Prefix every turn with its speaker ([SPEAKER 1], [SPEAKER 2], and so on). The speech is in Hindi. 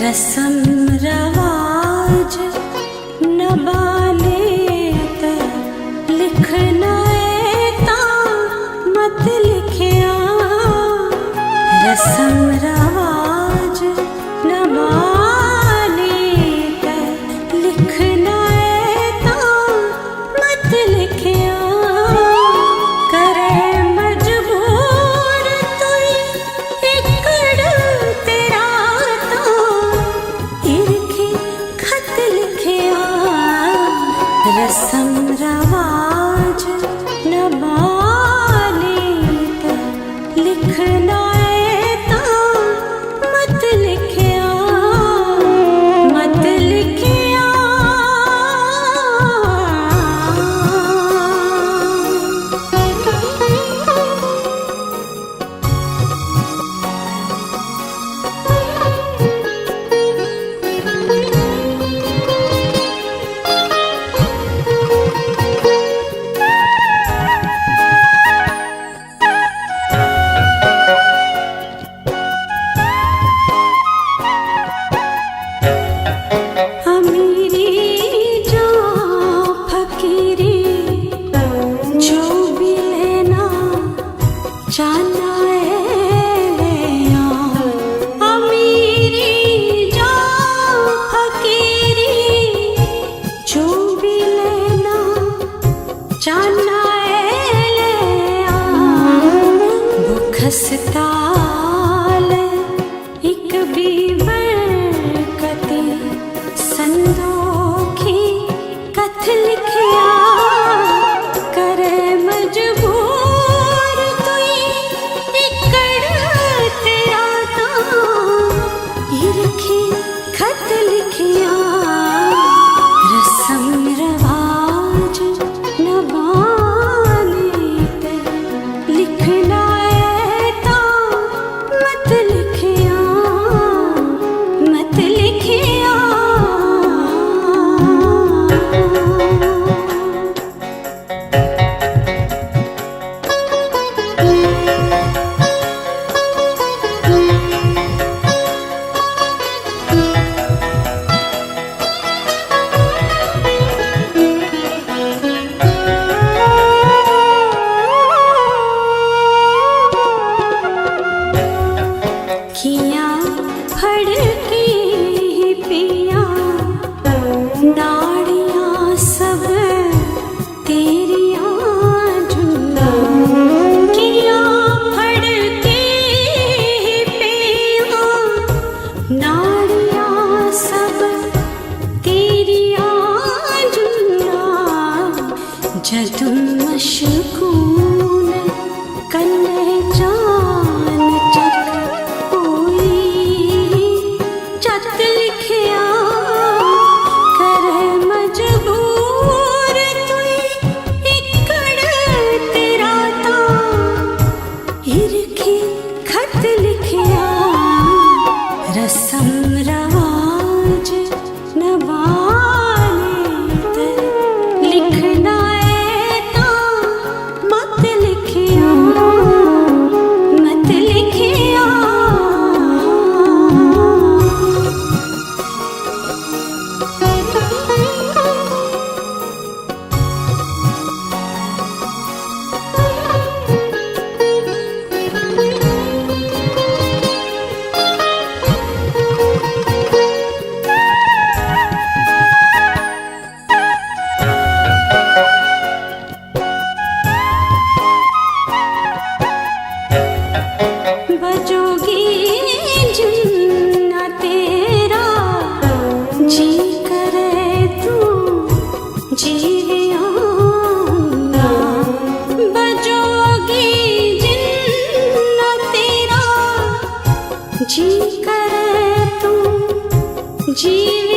[SPEAKER 1] रसम रवाज नबालेत लिखना एता मत लिखिया। रसम रवाज नबालेत लिखना एता मत लिखिया। करे मजबूर तुई एकड़ तेरा तो इरखे खत लिखिया। रसम रवाज नबालेत लिखना एता मत लिखिया, मत लिखिया। अमीरी जो फकीरी जो भी लेना जाना ले आ। अमीरी जो फकीरी जो भी लेना जाना ले आ। बुखस्ताल एक भी बरकती संदोखी कथ लिखिया। करे मजबूर तुई एकड़ तेरा तो इरखे खत लिखिया। रसम रवाज नबालेत लिखना एता मत लिखिया, मत लिखिया। किया फड़की पिया नाड़ियाँ सब तेरियाँ झुंडा। किया फड़की पिया नाड़ियाँ सब तेरियाँ झुंडा। जदुम मशकून कन्ने जान चक चत लिखिया। करे मजबूर तुई एकड़ तेरा तो इरखे खत लिखिया। रसम रवाज नबालेत लिखना एता मत लिखिया, मत लिखिया। बजोगी जिन्ना तेरा जी करे तू जीविया ना। बजोगी जिन्ना तेरा जी करे तू जीविया।